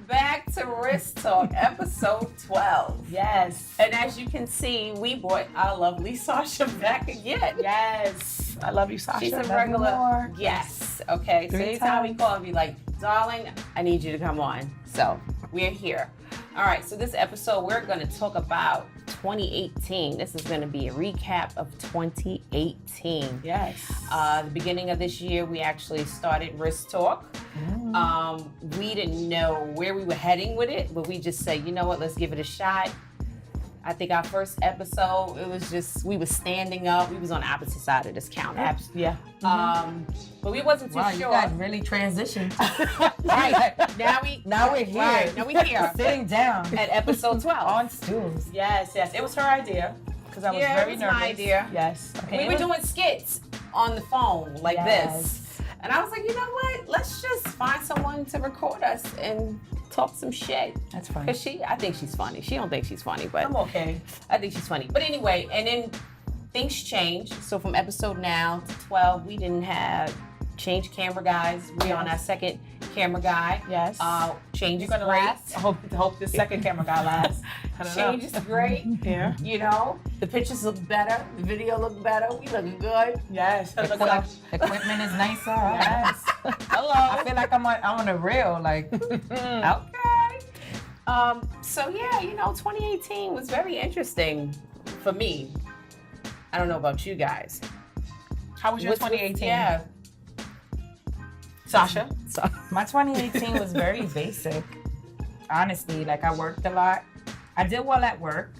back to Wrist Talk, episode 12. Yes. And as you can see, we brought our lovely Sasha back again. Yes. I love you, Sasha. She's a Love you regular. more. Yes. Okay. So 3 anytime we times. call and be like, darling, I need you to come on. So we're here. All right. So this episode, we're going to talk about 2018. This is going to be a recap of 2018. Yes. The beginning of this year, we actually started Wrist Talk. We didn't know where we were heading with it, but we just said, you know what, let's give it a shot. I think our first episode, it was just, we were standing up. We was on the opposite side of this counter. Yeah. But we wasn't too Wow, sure. you guys really transitioned. Right. Now we're here. Right. Now we're here. Sitting down At episode 12. on stools. Yes, yes. It was her idea because I was Yeah, very it was nervous. my idea. Yes. Okay. We were doing skits on the phone like Yes. this. And I was like, you know what? Let's just find someone to record us and talk some shit. That's fine. Because I think she's funny. She don't think she's funny, but I'm okay. I think she's funny. But anyway, and then things changed. So from episode now to 12, we didn't have change camera guys. We're on our second camera guy. Yes. Change You're is gonna great. last. I hope this second camera guy lasts. I don't know. Change is great. Yeah. You know, the pictures look better. The video look better. We looking good. Yes. It looks like Equipment is nicer. yes. Hello. I feel like I'm on a reel. Like, Okay. So yeah, you know, 2018 was very interesting for me. I don't know about you guys. How was your What's- 2018? Yeah. Sasha. So, my 2018 was very basic. Honestly, like I worked a lot. I did well at work,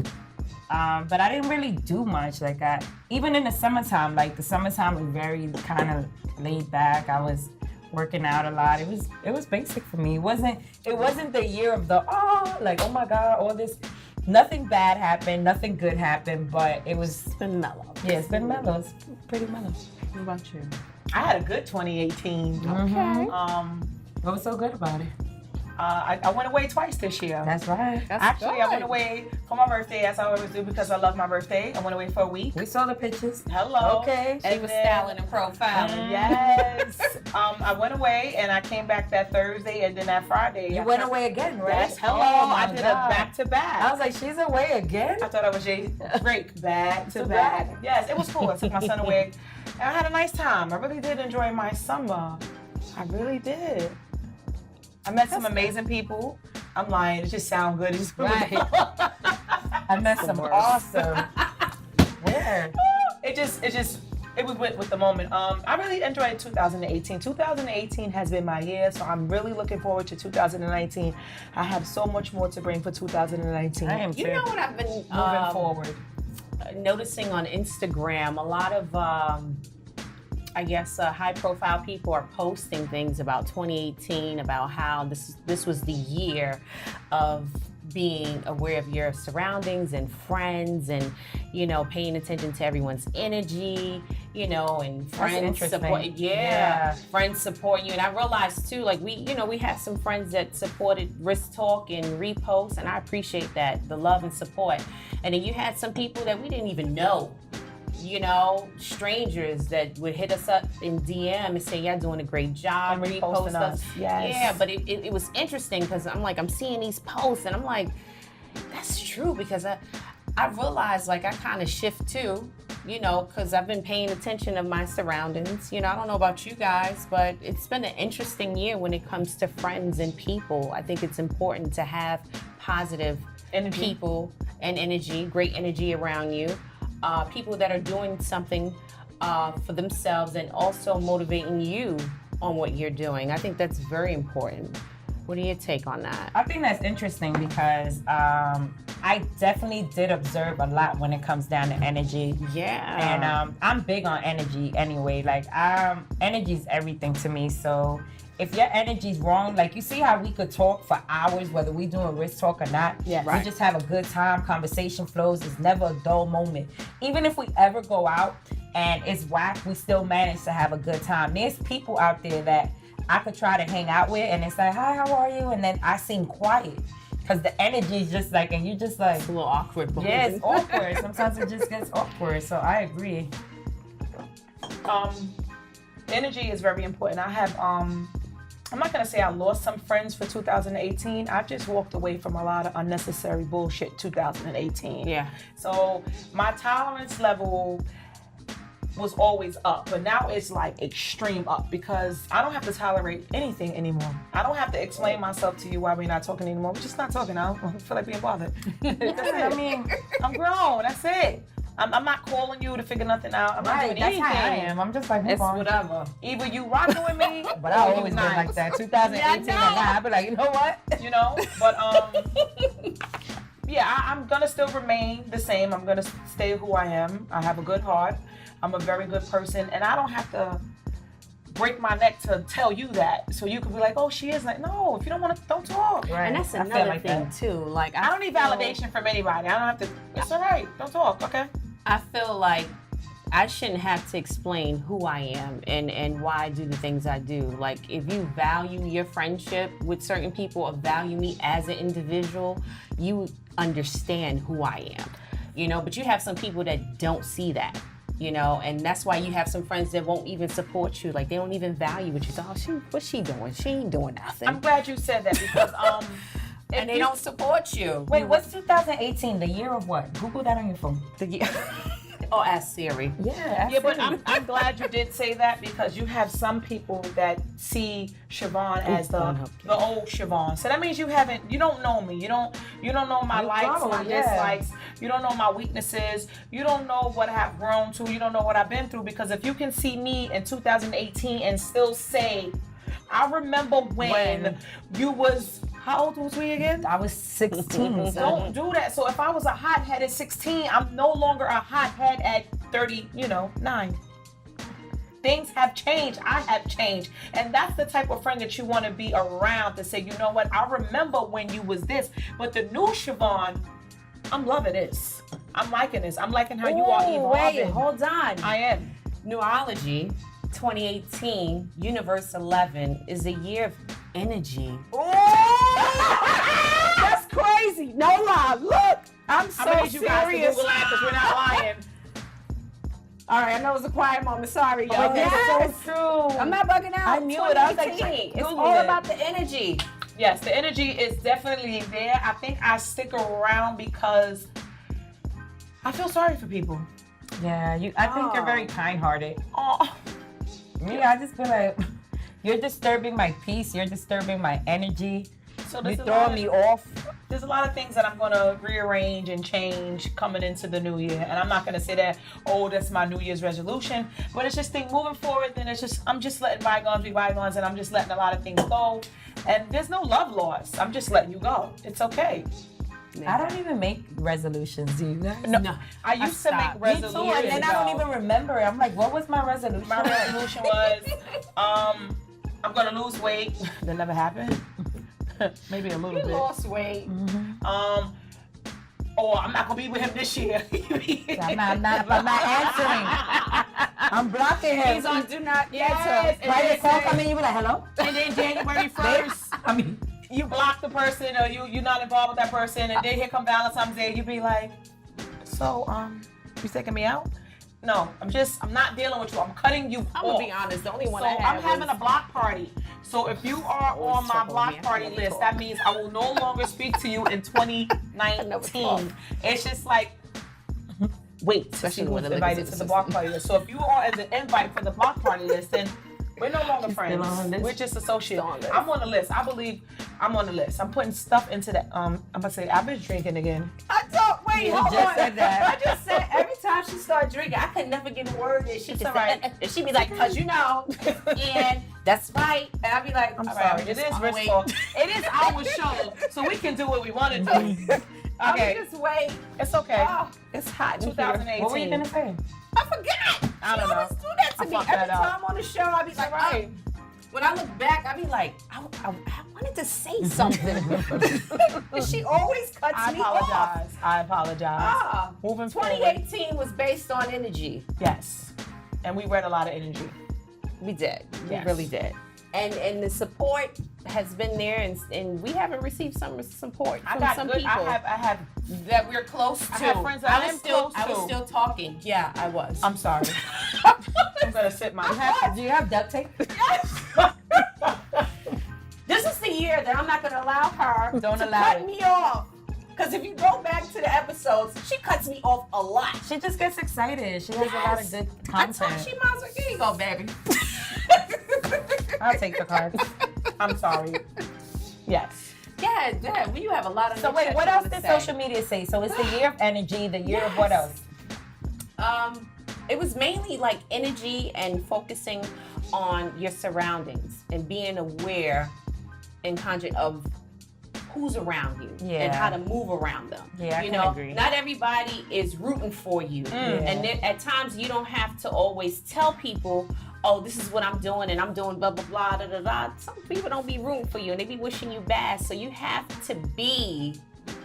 but I didn't really do much. Like even in the summertime, like the summertime was very kind of laid back. I was working out a lot. It was basic for me. It wasn't the year of the oh my God, all this. Nothing bad happened, nothing good happened, but it's been mellow. yeah, it's been mellow. It's pretty mellow. What about you? I had a good 2018. Okay. What was so good about it? I went away twice this year. That's right. That's Actually, good. I went away for my birthday, as I always do, because I love my birthday. I went away for a week. We saw the pictures. Hello. Okay. She was styling and profiling. Yes. I went away and I came back that Thursday and then that Friday. You went away again, right? Yes. Hello. Oh, my I did God. a back to back. I was like, she's away again? I thought I was Drake. Back to To back. back. Yes, it was cool. I took my son away and I had a nice time. I really did enjoy my summer. I really did. I met some amazing people. I'm lying. It just sounds good. It just Right. I met some worst. awesome. Where? It was with the moment. I really enjoyed 2018. 2018 has been my year, so I'm really looking forward to 2019. I have so much more to bring for 2019. I am You too. know what I've been moving forward. noticing on Instagram? A lot of, I guess, high-profile people are posting things about 2018, about how this was the year of being aware of your surroundings and friends, and you know, paying attention to everyone's energy, you know, and friends interesting. support. Yeah. Friends support you, and I realized too, like we had some friends that supported Wrist Talk and reposts, and I appreciate that, the love and support. And then you had some people that we didn't even know. You know, strangers that would hit us up in DM and say, "Y'all doing a great job," And reposting us. Yes. Yeah, but it was interesting because I'm seeing these posts and I'm like, that's true, because I realized like I kind of shift too, you know, because I've been paying attention of my surroundings. You know, I don't know about you guys, but it's been an interesting year when it comes to friends and people. I think it's important to have positive Energy. people and energy, great energy around you. People that are doing something for themselves and also motivating you on what you're doing. I think that's very important. What do you take on that? I think that's interesting because I definitely did observe a lot when it comes down to energy. Yeah. And I'm big on energy anyway. Like, energy is everything to me. So if your energy's wrong, like you see how we could talk for hours, whether we doing Wrist Talk or not. Yes. We just have a good time. Conversation flows. It's never a dull moment. Even if we ever go out and it's whack, we still manage to have a good time. There's people out there that I could try to hang out with and it's like, hi, how are you? And then I seem quiet because the energy is just like, and you just like, It's a little awkward. But yeah, it's awkward. Sometimes it just gets awkward. So I agree. Energy is very important. I have I'm not gonna say I lost some friends for 2018. I just walked away from a lot of unnecessary bullshit 2018. Yeah. So my tolerance level was always up, but now it's like extreme up because I don't have to tolerate anything anymore. I don't have to explain myself to you why we're not talking anymore. We're just not talking. I don't feel like being bothered. That's it. I mean, I'm grown. That's it. I'm not calling you to figure nothing out. I'm not right, doing that's anything. how I am. I'm just like, move It's on. whatever. Either you rocking with me, But I or you always been not. like that. 2018 and Yeah, I know. now, I be like, you know what? You know, but yeah, I'm gonna still remain the same. I'm gonna stay who I am. I have a good heart. I'm a very good person, and I don't have to break my neck to tell you that. So you could be like, oh, she is like, no. If you don't want to, don't talk. Right. And that's I feel another like thing that. too. Like I don't need feel- validation from anybody. I don't have to. It's all right. Don't talk. Okay. I feel like I shouldn't have to explain who I am and why I do the things I do. Like, if you value your friendship with certain people or value me as an individual, you understand who I am, you know, but you have some people that don't see that, you know, and that's why you have some friends that won't even support you. Like, they don't even value what you say. Oh, what's she doing? She ain't doing nothing. I'm glad you said that because and they don't support you. Wait, what's 2018? The year of what? Google that on your phone. Oh, ask Siri. Yeah, but I'm glad you did say that because you have some people that see Siobhan as the old Siobhan. So that means you don't know me. You don't know my likes, my dislikes. You don't know my weaknesses. You don't know what I have grown to. You don't know what I've been through because if you can see me in 2018 and still say, I remember when you was, how old was we again? I was 16. So. Don't do that. So if I was a hothead at 16, I'm no longer a hothead at 9. Things have changed. I have changed. And that's the type of friend that you want to be around to say, you know what, I remember when you was this. But the new Siobhan, I'm loving this. I'm liking this. I'm liking how you are evolving. Wait, hold on. I am. Numerology 2018, Universe 11 is a year of energy. That's crazy. No lie. Look, I'm so I made you guys to serious. Google that because we're not lying. All right, I know it was a quiet moment. Sorry, y'all. But That's yes. so true. I'm not bugging out. I knew it. I was like, 2018. It's Google all it. about the energy. Yes, the energy is definitely there. I think I stick around because I feel sorry for people. Yeah, I think you're very kind-hearted. Oh, Yeah, I just feel like you're disturbing my peace. You're disturbing my energy. so You there's a throw lot me of, off. there's a lot of things that I'm gonna rearrange and change coming into the new year, and I'm not gonna say that, oh, that's my New Year's resolution, but it's just thing moving forward. Then I'm just letting bygones be bygones, and I'm just letting a lot of things go. And there's no love lost. I'm just letting you go. It's okay. I don't even make resolutions, do you guys? No, I used to stopped. make Me too, resolutions. and then I don't even remember. I'm like, what was my resolution? My resolution was, I'm gonna lose weight. That never happened. Maybe a little bit. lost weight. Or I'm not gonna be with him this year. I'm not answering. I'm blocking him. He's on do not Yes, answer. and Why then the call come in? You be like, hello? And then January 1st, I mean, you block the person or you're not involved with that person, and then here come Valentine's Day, you be like, so you taking me out? No, I'm not dealing with you. I'm cutting you I'm off. gonna be honest. The only one So I have I'm having is, a block party. So if you are Always on my talk over block me. I party never list, talk. that means I will no longer speak to you in 2019. It's just like, wait, Especially to see when who's the liquor's invited in to the the block system. party list. So if you are as an invite for the block party list, then we're no longer friends. on the list. We're just associates. Still on the list. I'm on the list. I believe I'm on the list. I'm putting stuff into that. I'm gonna say I've been drinking again. I don't wait. You Hold just on. said that. I just said every time she started drinking, I could never get a word in. She It's just all right. said, and she'd be like, "Cause you know," and that's right. And I'd be like, I'm "All sorry. right, It just is wait." Rich talk. It is our show, so we can do what we want to do. I'll Okay, just wait. it's okay. Oh, it's hot in here. 2018. what were you gonna say? I forgot. I don't She always know. do that to I me. fucked Every that up. time on the show, I'd be like, Right. When I look back, I'd be like, I wanted to say something. And she always cuts I me off. apologize. I apologize. Ah, Moving forward. 2018 was based on energy. Yes. And we read a lot of energy. We did. Yes. We really did. And the support has been there, and we haven't received some support I from got some good. people I have. that we're close to. I have friends that I am still, close I was to. still talking. Yeah, I was. I'm sorry. I'm gonna sit my. Do you have duct tape? year that I'm not going to allow her Don't to allow cut it. me off. Because if you go back to the episodes, she cuts me off a lot. She just gets excited. She has a lot of good I told content. she might as well, here you go, baby. I'll take the cards. I'm sorry. Yes. Yeah, well, you have a lot of So new wait, shit what you else wanna did say. social media say? So it's the year of energy, the year of what else? It was mainly like energy and focusing on your surroundings and being aware and conscious of who's around you and Yeah. how to move around them. Yeah, I you can know, agree. not everybody is rooting for you, and then at times you don't have to always tell people, "Oh, this is what I'm doing, and I'm doing blah blah blah da da da." Some people don't be rooting for you, and they be wishing you bad. So you have to be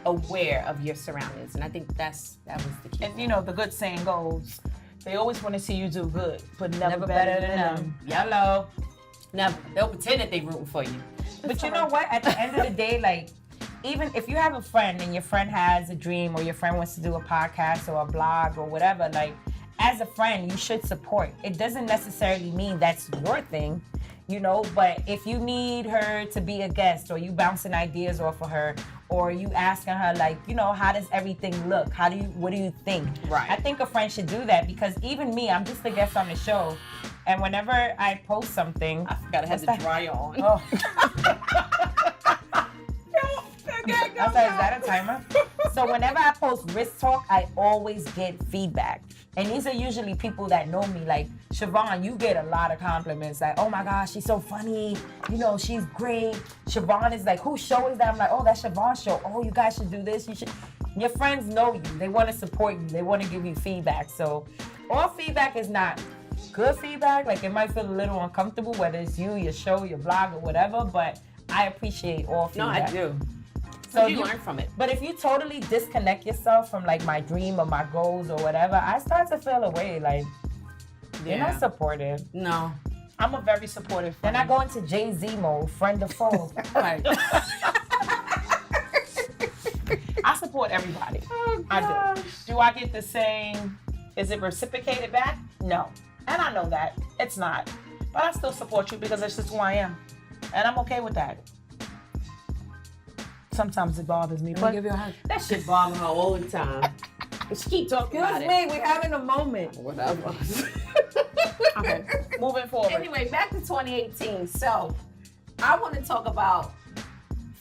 aware of your surroundings, and I think that was the key. And you know, the good saying goes, they always want to see you do good, but never, Never better than them. Hello. Never. They'll pretend that they rooting for you. But you know what? At the end of the day, like, even if you have a friend and your friend has a dream or your friend wants to do a podcast or a blog or whatever, like, as a friend, you should support. It doesn't necessarily mean that's your thing, you know, but if you need her to be a guest or you bouncing ideas off of her or you asking her, like, you know, how does everything look? What do you think? Right. I think a friend should do that because even me, I'm just a guest on the show. And whenever I post something, I forgot I had What's the that? dryer on. oh. I was like, is that a timer? So whenever I post Risk Talk, I always get feedback. And these are usually people that know me. Like, Siobhan, you get a lot of compliments. Like, oh my gosh, she's so funny. You know, she's great. Siobhan is like, whose show is that? I'm like, oh, that's Siobhan's show. Oh, you guys should do this. You should. Your friends know you. They want to support you. They want to give you feedback. So all feedback is not good feedback. Like, it might feel a little uncomfortable, whether it's you, your show, your blog, or whatever. But I appreciate all No, feedback. I do. So So you learn from it. But if you totally disconnect yourself from like my dream or my goals or whatever, I start to feel away. Like, you're not supportive. No. I'm a very supportive Then friend. I go into Jay-Z mode, friend or foe. Right. I support everybody. I do. Do I get the same? Is it reciprocated back? No. And I know that. It's not. But I still support you because it's just who I am. And I'm okay with that. Sometimes it bothers me. But you a hug. That shit bother her all the time. And she keep talking about it. we're having a moment. Whatever. okay, moving forward. Anyway, back to 2018. So, I want to talk about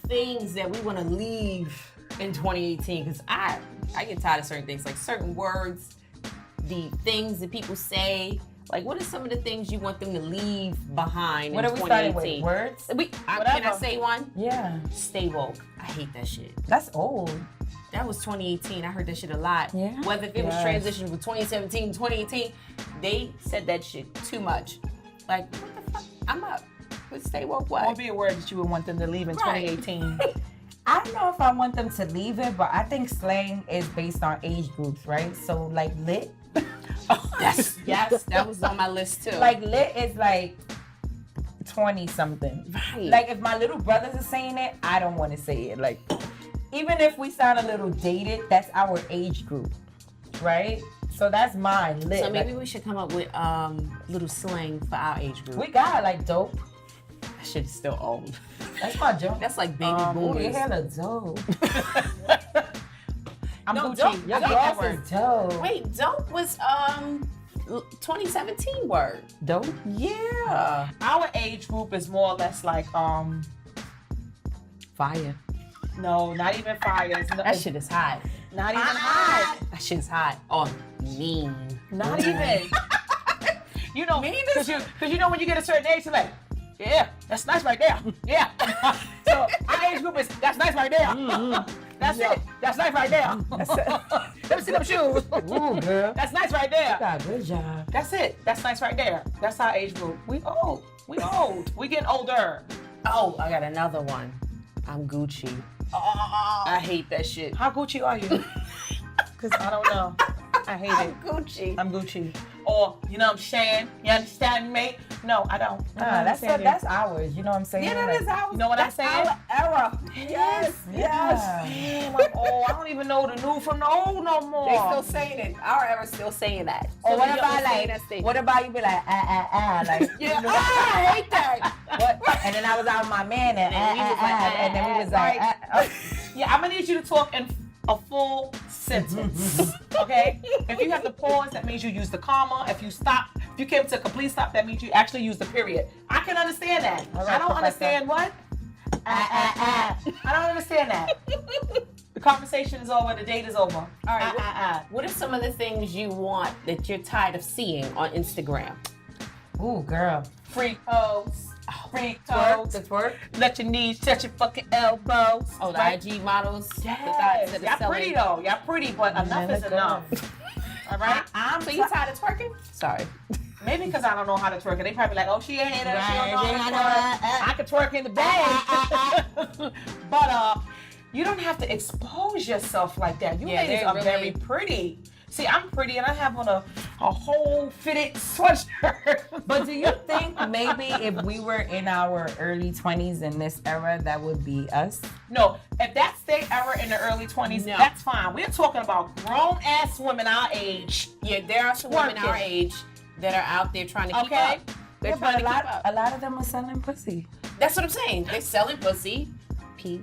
things that we want to leave in 2018 because I get tired of certain things, like certain words, the things that people say. Like, what are some of the things you want them to leave behind What in are we starting 2018? with? Words? Can I Whatever. say one? Yeah. Stay woke. I hate that shit. That's old. That was 2018. I heard that shit a lot. Yeah? Whether it was Yes. transition from 2017 to 2018, they said that shit too much. Like, what the fuck? I'm up. Let's stay woke. What would What? be a word that you would want them to leave in Right. 2018? I don't know if I want them to leave it, but I think slang is based on age groups, right? So like lit, Yes, that was on my list too. like lit is like 20 something. right. Like if my little brothers are saying it, I don't want to say it. Like even if we sound a little dated, that's our age group, right? So that's mine. Lit. so maybe Like, we should come up with little slang for our age group. we got like dope. That shit is still old. That's my joke. That's like baby Ooh, boomers. your hair look dope. I'm No, Gucci. don't- Your I hate that gloss word. is dope. Wait, dope was 2017 word. Dope. Yeah. Our age group is more or less like Fire. no, not even fires. No, That shit is hot. not even hot. That shit is hot. Oh, mean. Not even. You know, because you know when you get a certain age, you're like, yeah, that's nice right there. Yeah. So our age group is that's nice right there. That's it. That's nice right there. Let me see them shoes. Ooh, girl. That's nice right there. Got a good job. That's it. That's nice right there. That's our age group. We old. We old. We getting older. Oh, I got another one. I'm Gucci. I hate that shit. How Gucci are you? Because I don't know. I hate I'm it. Gucci. I'm Gucci. Or, you know what I'm saying? You understand me? No, I don't. I don't That's understand you. that's ours. You know what I'm saying? Yeah, that Like, is our. You know what I'm that's saying? Our era. Yes, Yeah. Damn, I'm old. I don't even know the new from the old no more. They still saying it. Our era still saying that. Or So what they about don't say like? that statement. What about you be like like? Yeah, I hate that. And then I was out with my man, and then we was like, Yeah, I'm gonna need you to talk in a full sentence. Okay? If you have to pause, that means you use the comma. If you stop, if you came to a complete stop, that means you actually use the period. I can understand that. All right, I don't Professor. understand what? I don't understand that. The conversation is over. The date is over. All right. What are some of the things you want that you're tired of seeing on Instagram? ooh, girl. Freak hoes. Freak Twerk, toes. the twerk. Let your knees touch your fucking elbows. Oh, the right? IG models. Yes. that are Y'all selling- pretty though. Y'all pretty, but enough is look enough. All right? So you tired of twerking? Sorry. Maybe because I don't know how to twerk. And they probably like, oh, she ain't it. She don't know Right, how to twerk. I can twerk in the bed. But you don't have to expose yourself like that. You Yeah, ladies they're are really- very pretty. See, I'm pretty and I have on a whole fitted sweatshirt. But do you think maybe if we were in our early 20s in this era, that would be us? No, if that's their era in the early 20s, No. that's fine. We're talking about grown-ass women our age. Yeah, there are some women Twerking. our age that are out there trying to keep Okay. up. They're Yeah, trying but to keep up. a lot of them are selling pussy. That's what I'm saying. They're selling pussy. Pussy.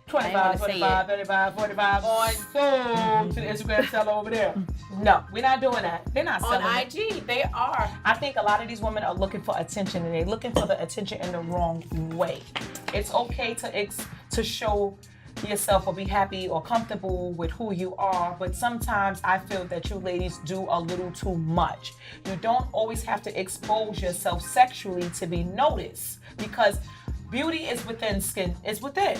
25, 25, 35, 45. On so to the Instagram seller over there. No, we're not doing that. They're not selling On it. IG, they are. I think a lot of these women are looking for attention and they're looking for the attention in the wrong way. It's okay to show yourself or be happy or comfortable with who you are, but sometimes I feel that you ladies do a little too much. You don't always have to expose yourself sexually to be noticed because beauty is within, skin is within.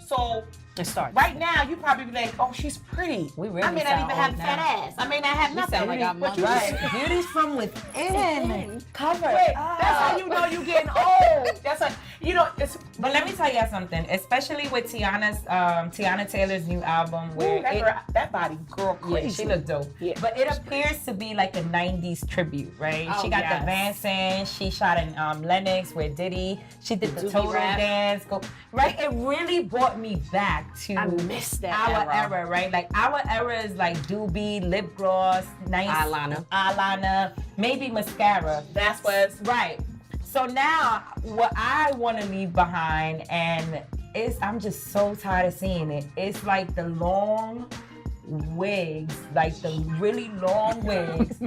So It starts. right now, you probably be like, oh, she's pretty. We really I may not sound even have old fat now. ass. I may not have nothing. sound like our But you mothers. just- Beauty's from within. Cover Wait, up. that's how you know you getting old. That's like, you know, it's. But let me tell you something, especially with Tiana Taylor's new album, where Ooh, that body, girl, yeah, crazy. she looked dope. Yeah. But it appears to be like a 90s tribute, right? Oh, she got yes. the Vanson, she shot in Lennox with Diddy, she did the Doobie Total Rap. Dance, right? It really brought me back to I miss that our era. era, right? Like our era is like Doobie, lip gloss, nice eyeliner, maybe mascara. That's what's. Right. So now, what I want to leave behind, and I'm just so tired of seeing it. It's like the long wigs, like the really long wigs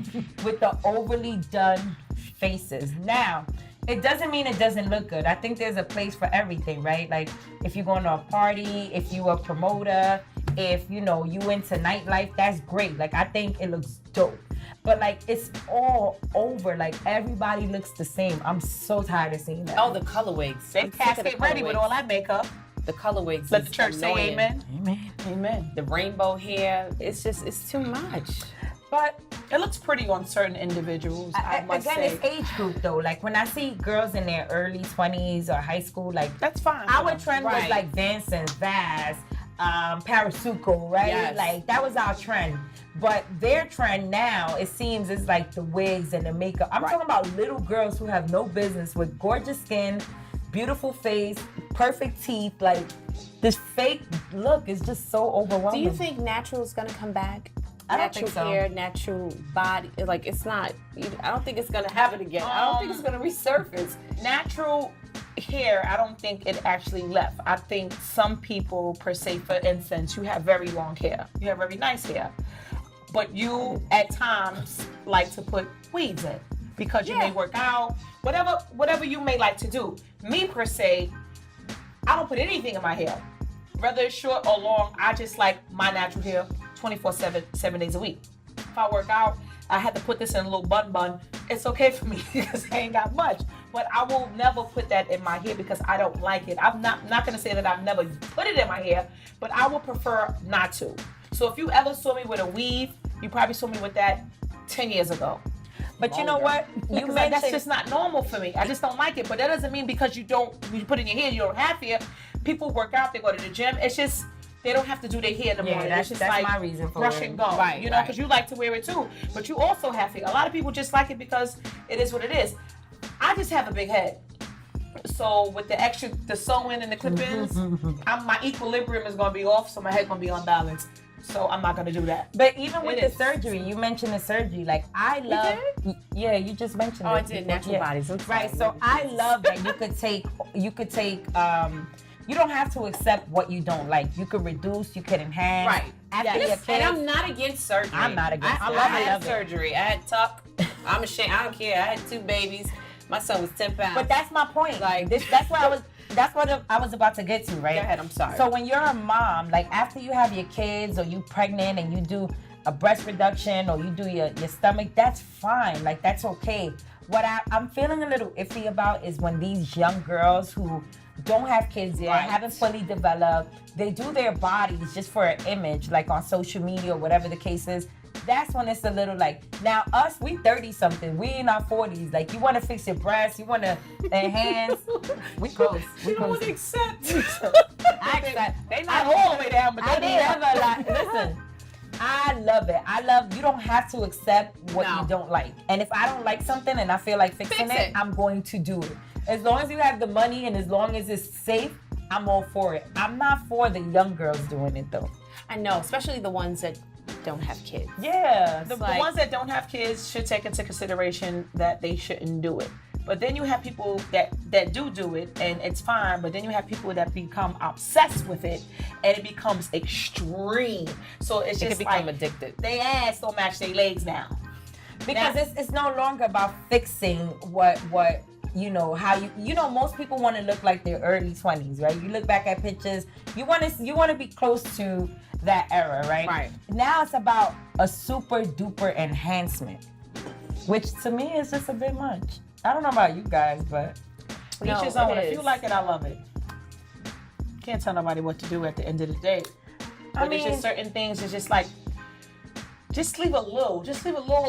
with the overly done faces. Now, it doesn't mean it doesn't look good. I think there's a place for everything, right? Like if you're going to a party, if you're a promoter, if you into nightlife, that's great. Like I think it looks dope. But like it's all over. Like everybody looks the same. I'm so tired of seeing that. Oh, the color wigs. They I'm sick of the casket color ready with wigs. all that makeup. The color wigs. Let is the church say annoying. amen. Amen. Amen. The rainbow hair. It's too much. But It looks pretty on certain individuals, I must again, say. it's age group though. Like when I see girls in their early 20s or high school, like That's fine. our trend was Right. like Vanson, Vaz, Parasuco, right? Yes. Like that was our trend. But their trend now, it seems, is like the wigs and the makeup. I'm talking about little girls who have no business with gorgeous skin, beautiful face, perfect teeth. Like this fake look is just so Do overwhelming. you think natural is gonna come back? I don't Natural think so. hair, natural body. Like it's not. I don't think it's gonna happen again. I don't think it's gonna resurface. Natural hair, I don't think it actually left. I think some people, per se, for instance, you have very long hair. You have very nice hair. But you, at times, like to put weaves in because you may work out, whatever you may like to do. Me, per se, I don't put anything in my hair. Whether it's short or long, I just like my natural hair 24/7, 7 days a week. If I work out, I had to put this in a little bun. It's okay for me because I ain't got much. But I will never put that in my hair because I don't like it. I'm not gonna say that I've never put it in my hair, but I would prefer not to. So if you ever saw me with a weave, you probably saw me with that 10 years ago. But you know what? You That's mentioned just not normal for me. I just don't like it. But that doesn't mean because you put it in your hair, you don't have hair. People work out, they go to the gym. It's just they don't have to do their hair in the morning. that's It's just like my reason for brush it. and go. Right, You know, right. because you like to wear it too. But you also have hair. A lot of people just like it because it is what it is. I just have a big head. So with the sewing and the clip-ins, my equilibrium is gonna be off, so my head gonna be unbalanced. So I'm not gonna do that. But even with It the is. surgery, you mentioned the surgery. Like I love, yeah, you just mentioned. Oh, it I did before. natural bodies. I'm sorry. Right. So I love that you could take. You don't have to accept what you don't like. You could reduce. You could enhance. Right. After your And kids. I'm not against surgery. I'm not against I it. love I had love it. surgery. I had tuck. I'm ashamed. I don't care. I had 2 babies. My son was 10 pounds. But that's my point. Like- That's what I was about to get to, right? Go ahead. I'm sorry. So when you're a mom, like after you have your kids or you pregnant and you do a breast reduction or you do your stomach, that's fine. Like that's okay. What I'm feeling a little iffy about is when these young girls who don't have kids yet, Right. haven't fully developed, they do their bodies just for an image, like on social media or whatever the case is. That's when it's a little like, now us, we 30 something, we in our 40s. Like you want to fix your breasts, you want to enhance. We close. You don't want to accept. I accept. They not all the way down, but I they never like. Listen, I love it. I love. You don't have to accept what No. you don't like. And if I don't like something and I feel like fixing Fix it. I'm going to do it. As long as you have the money and as long as it's safe, I'm all for it. I'm not for the young girls doing it though. I know, especially the ones that don't have kids. Yeah. The Like- ones that don't have kids should take into consideration that they shouldn't do it. But then you have people that do it and it's fine, but then you have people that become obsessed with it and it becomes extreme. So it's They just can become like addicted. they ass don't match their legs now. Because it's no longer about fixing what how most people want to look like their early 20s, right? You look back at pictures, you want to be close to that era, right? Right. Now it's about a super duper enhancement, which to me is just a bit much. I don't know about you guys, but No, Each his own. it If you is. like it, I love it. Can't tell nobody what to do at the end of the day. But it's just certain things. It's just like, just leave a little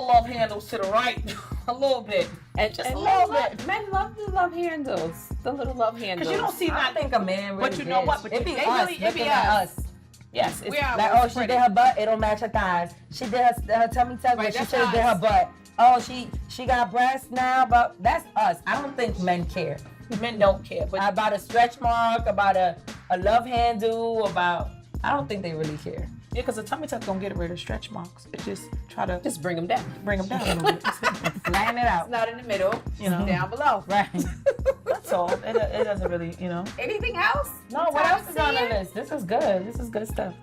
love handles to the right, a little bit, And, just and a little bit. men love the love handles, the little love handles. Because you don't see I that. think a man really But you know is. what? But it be they us really- it looking be at us. us. Yes, it's We are. Like, oh, she did her butt, it don't match her thighs. She did her tummy tuck, Right, but she that's should have did us. her butt. Oh, she got breasts now, but that's us. I don't think men care men don't care. But about a stretch mark, about a love handle, I don't think they really care. yeah, because the tummy tuck don't get rid of stretch marks. It just try to just bring them down. bring them down a little bit. Flatten it out. It's not in the middle, You know. down below. Right. That's all. It doesn't really, Anything else? No, what else is on the list? This is good. This is good stuff.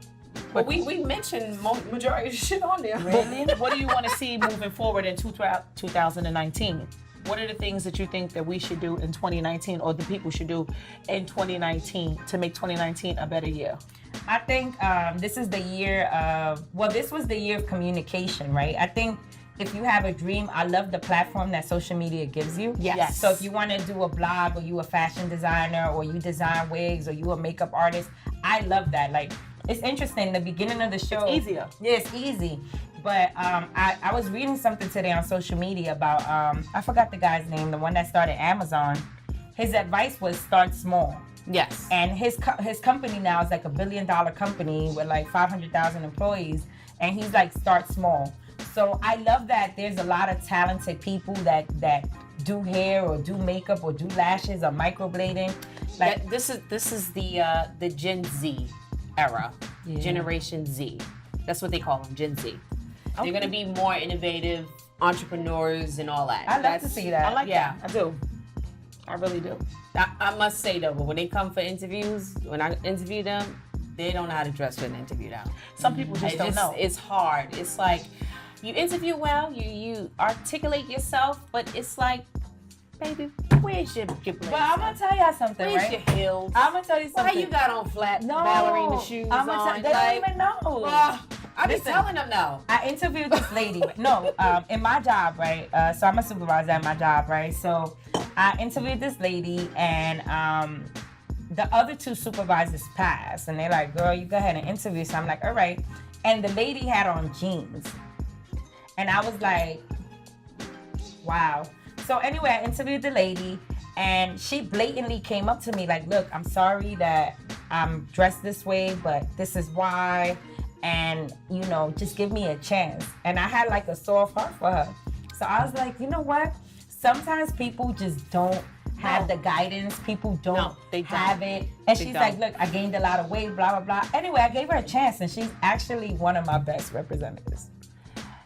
But we mentioned majority of the shit on there. Really? What do you want to see moving forward in 2019? What are the things that you think that we should do in 2019 or the people should do in 2019 to make 2019 a better year? I think this is the year this was the year of communication, right? I think if you have a dream, I love the platform that social media gives you. Yes. So if you want to do a blog or you a fashion designer or you design wigs or you a makeup artist, I love that. Like, it's interesting. The beginning of the show. It's easier. Yeah, it's easy. But I was reading something today on social media about, I forgot the guy's name, the one that started Amazon. His advice was start small. Yes. And his company now is like $1 billion company with like 500,000 employees. And he's like, start small. So I love that there's a lot of talented people that do hair or do makeup or do lashes or microblading. Like, This is the Gen Z era, Yeah. Generation Z. That's what they call them, Gen Z. Okay. They're gonna be more innovative entrepreneurs and all that. I love to see that. I like Yeah. that. I do. I really do. I must say though, but when they come for interviews, when I interview them, they don't know how to dress for an interview now. Some people just don't know. It's hard. It's like you interview well, you articulate yourself, but it's like, baby, where's your blazer? but I'm gonna tell y'all something, Where's right? your heels? I'm gonna tell you Why something. you got on flat no ballerina shoes I'm gonna on? they don't even know. I be Listen. telling them no. I interviewed this lady. In my job, right? So I'm a supervisor at my job, right? So I interviewed this lady, and the other 2 supervisors passed, and they're like, "Girl, you go ahead and interview." So I'm like, "All right." And the lady had on jeans, and I was like, "Wow." So anyway, I interviewed the lady, and she blatantly came up to me like, "Look, I'm sorry that I'm dressed this way, but this is why. And, just give me a chance." And I had like a soft heart for her. So I was like, you know what? Sometimes people just don't have the guidance. People don't No, they don't. have it. And They she's don't. like, look, I gained a lot of weight, blah, blah, blah. Anyway, I gave her a chance, and she's actually one of my best representatives.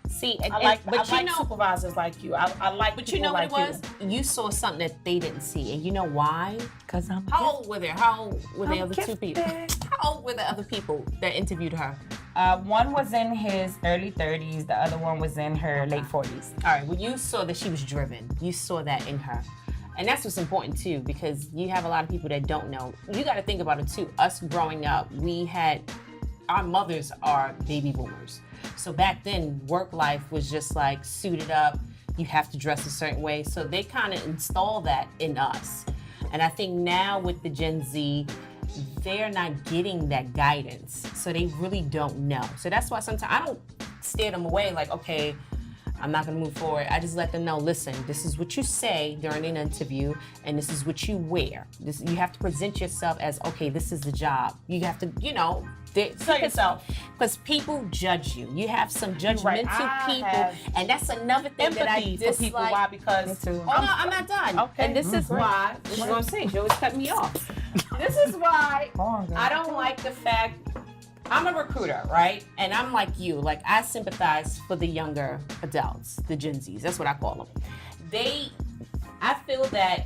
See, I like but supervisors like you. I like but you people know what like it was? You saw something that they didn't see, and you know why? Because I'm How old were they? How old were the I'm other two people? gifted. How old were the other people that interviewed her? One was in his early 30s. The other one was in her late 40s. All right. Well, you saw that she was driven. You saw that in her. And that's what's important too, because you have a lot of people that don't know. You got to think about it too. Us growing up, our mothers are baby boomers. So back then, work life was just like suited up. You have to dress a certain way. So they kind of install that in us. And I think now with the Gen Z, they're not getting that guidance. So they really don't know. So that's why sometimes I don't steer them away like, okay, I'm not gonna move forward. I just let them know, listen, this is what you say during an interview and this is what you wear. You have to present yourself as, okay, this is the job. You have to, Tell yourself. Because people judge you. You have some judgmental I people. have And that's another thing that I empathy dislike. for people. Why? Because Me too. Oh, no, I'm not done. Okay. And this is why, this is what I'm saying, she always cut me off. This is why Go on, girl. I don't like the fact, I'm a recruiter, right? And I'm like you, like I sympathize for the younger adults, the Gen Zs, that's what I call them. I feel that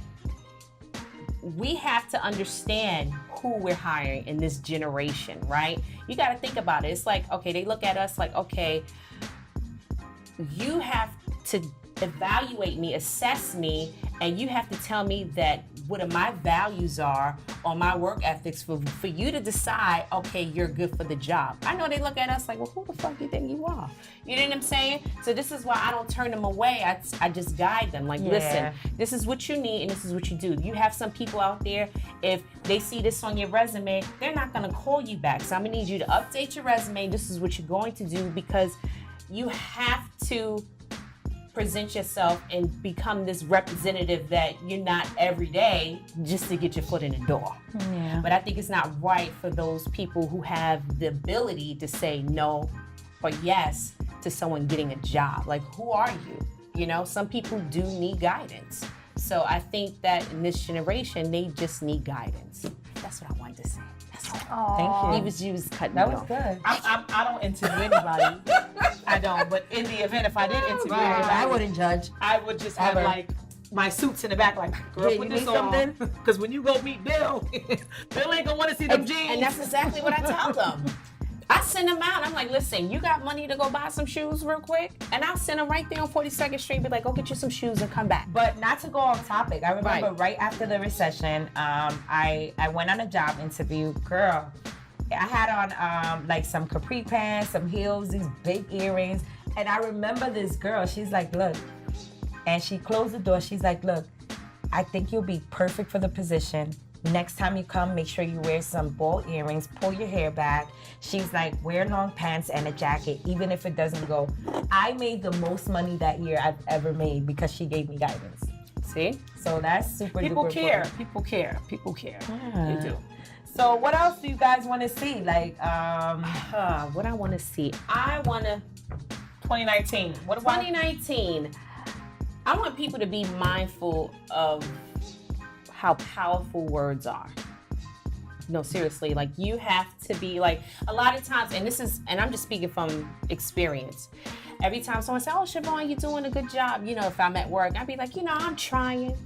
we have to understand who we're hiring in this generation, right? You got to think about it. It's like, okay, they look at us like, okay, you have to evaluate me, assess me, and you have to tell me that what my values are or my work ethics for you to decide, okay, you're good for the job. I know they look at us like, well, who the fuck do you think you are? You know what I'm saying? So this is why I don't turn them away. I just guide them. Like, listen, this is what you need and this is what you do. You have some people out there, if they see this on your resume, they're not gonna call you back. So I'm gonna need you to update your resume. This is what you're going to do because you have to present yourself and become this representative that you're not every day just to get your foot in the door. Yeah. But I think it's not right for those people who have the ability to say no or yes to someone getting a job. Like, who are you? You know, some people do need guidance. So I think that in this generation, they just need guidance. That's what I wanted to say. That's all. Thank you. You was cutting That me was off. good. I don't interview anybody. I don't. But in the event, if I did interview anybody, I wouldn't judge. I would just have Ever. like my suits in the back, like, girl, Yeah, put you this need on. something? Because when you go meet Bill, Bill ain't gonna want to see them jeans. And that's exactly what I tell them. I send them out. I'm like, listen, you got money to go buy some shoes real quick? And I'll send them right there on 42nd Street. Be like, go get you some shoes and come back. But not to go off topic, I remember Right. right after the recession, I went on a job interview. Girl, I had on like some capri pants, some heels, these big earrings. And I remember this girl, she's like, look, and she closed the door. She's like, look, I think you'll be perfect for the position. Next time you come, make sure you wear some ball earrings, pull your hair back. She's like, wear long pants and a jacket, even if it doesn't go. I made the most money that year I've ever made because she gave me guidance. See? So that's super people duper care. important. People care. People care. Yeah. They do. So what else do you guys want to see? Like, What I want to see. I want to, 2019. What about 2019, I want people to be mindful of how powerful words are. No, seriously, like you have to be like, a lot of times, and I'm just speaking from experience. Every time someone says, oh, Siobhan, you're doing a good job. You know, if I'm at work, I'd be like, I'm trying.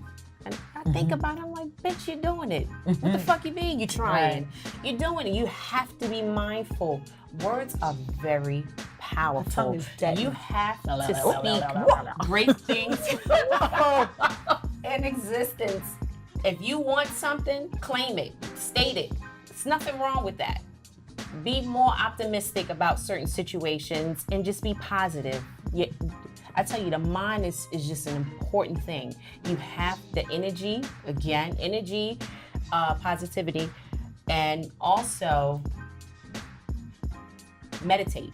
And I think about it, I'm like, bitch, you're doing it. What the fuck you mean you trying? You're doing it. You have to be mindful. Words are very powerful. tongue is dead. You have to speak great things in existence. If you want something, claim it, state it. There's nothing wrong with that. Be more optimistic about certain situations and just be positive. I tell you, the mind is just an important thing. You have the energy, positivity, and also meditate.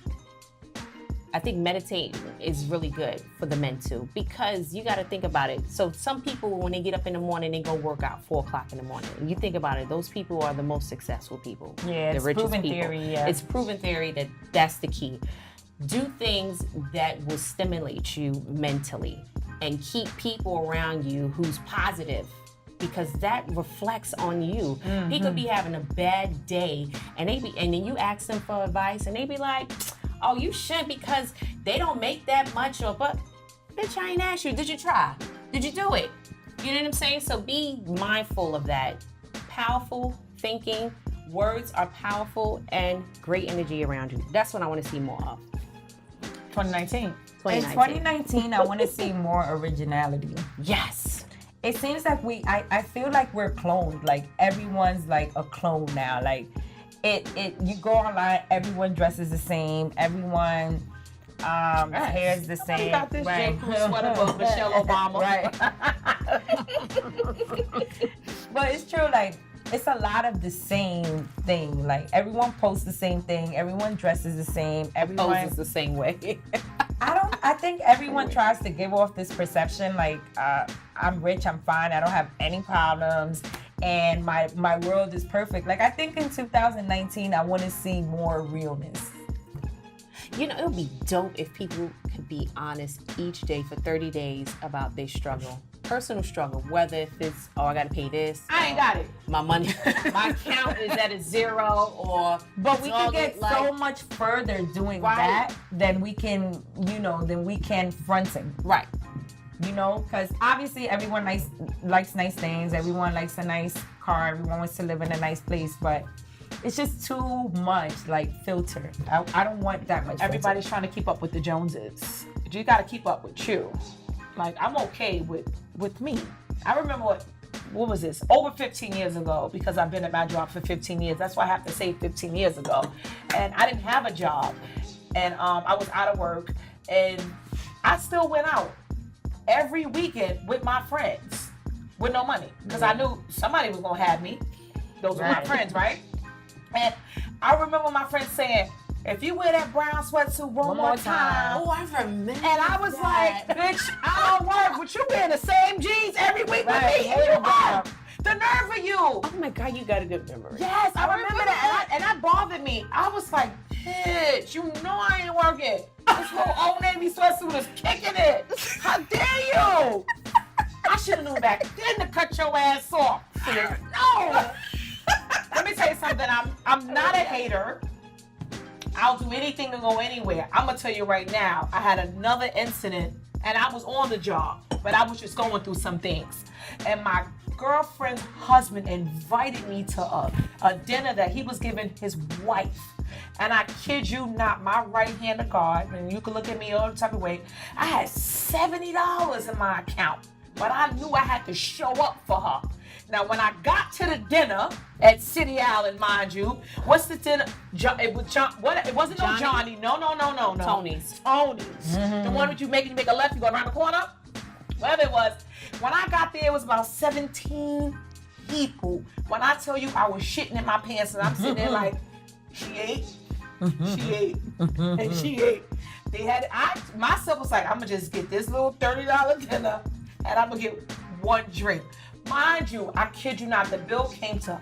I think meditating is really good for the men too, because you got to think about it. So some people, when they get up in the morning, they go work out 4 o'clock in the morning. And you think about it, those people are the most successful people. Yeah, the it's richest proven people. theory, yeah. It's proven theory that that's the key. Do things that will stimulate you mentally and keep people around you who's positive. because that reflects on you. He could be having a bad day, and then you ask them for advice, and they be like, "Oh, you shouldn't because they don't make that much." Or, but bitch, I ain't asked you. Did you try? Did you do it? You know what I'm saying? So be mindful of that. Powerful thinking, words are powerful, and great energy around you. That's what I want to see more of. 2019. In 2019, I want to see more originality. Yes. It seems like I feel like we're cloned. Like everyone's like a clone now. Like you go online, everyone dresses the same, everyone hair is the same. You got this right. J. Crew sweater of Michelle Obama. Right. But it's true, like it's a lot of the same thing. Like everyone posts the same thing, everyone dresses the same, everyone Poses the same way. I think everyone tries to give off this perception like I'm rich, I'm fine, I don't have any problems, and my world is perfect. Like I think in 2019 I want to see more realness. You know, it would be dope if people could be honest each day for 30 days about their struggle. Personal struggle, whether if it's, oh, I gotta pay this. I ain't got it. My money, my account is at a zero, or But we can dog get it like- so much further doing Right. that than we can, than we can fronting. Right. Because obviously everyone likes nice things, everyone likes a nice car, everyone wants to live in a nice place, but it's just too much like filter. I don't want that much. Everybody's trying to keep up with the Joneses. You got to keep up with you. Like I'm okay with me. I remember what was this? Over 15 years ago, because I've been at my job for 15 years. That's why I have to say 15 years ago. And I didn't have a job, and I was out of work, and I still went out every weekend with my friends with no money because I knew somebody was gonna have me. Those were my Right. friends, right? And I remember my friend saying, if you wear that brown sweatsuit one more time. Oh, I remember. And I was that. like, bitch, I don't work, but you wearing the same jeans every week with Right, me. here You you go. are. The nerve of you. Oh my God, you got a good memory. Yes, I remember that. And that bothered me. I was like, bitch, you know I ain't working. This little Old Navy sweatsuit is kicking it. How dare you? I should have known back then to cut your ass off. No. Let me tell you something. I'm not a hater. I'll do anything to go anywhere. I'm gonna tell you right now, I had another incident and I was on the job, but I was just going through some things. And my girlfriend's husband invited me to a dinner that he was giving his wife. And I kid you not, my right hand of God, and you can look at me all type of way, I had $70 in my account, but I knew I had to show up for her. Now, when I got to the dinner at City Island, mind you, what's the dinner? It was John. What? It wasn't no Johnny. No. Tony's. The one that you make a left, you go around the corner. Whatever it was. When I got there, it was about 17 people. When I tell you, I was shitting in my pants, and I'm sitting there like, she ate, and she ate. They had. Myself was like, I'm gonna just get this little $30 dinner, and I'm gonna get one drink. Mind you, I kid you not, the bill came to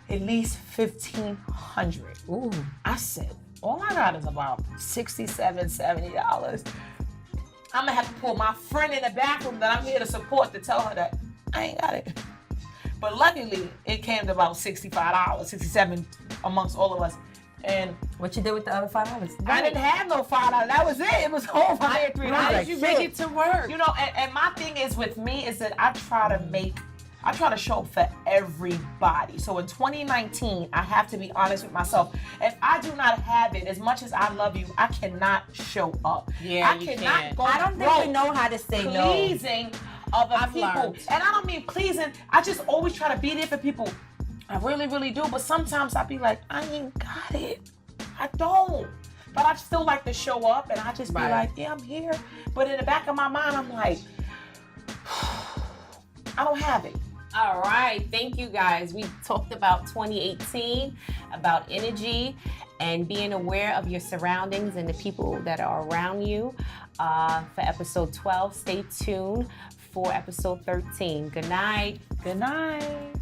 at least $1,500. Ooh. I said, all I got is about $67, $70. I'm gonna have to pull my friend in the bathroom that I'm here to support to tell her that I ain't got it. But luckily, it came to about $65, $67 amongst all of us. And What you did with the other $5? I didn't have no $5. That was it. It was over there. How did you make it to work? You know, and my thing is with me is that I try to show up for everybody. So in 2019, I have to be honest with myself. If I do not have it, as much as I love you, I cannot show up. Yeah, I you cannot can't. go I don't think broke we know how to say no. pleasing other I've people. learned. And I don't mean pleasing. I just always try to be there for people. I really, really do. But sometimes I be like, I ain't got it. I don't. But I still like to show up, and I just be Right. like, yeah, I'm here. But in the back of my mind, I'm like, I don't have it. All right, thank you guys. We talked about 2018, about energy and being aware of your surroundings and the people that are around you. For episode 12, stay tuned for episode 13. Good night. Good night.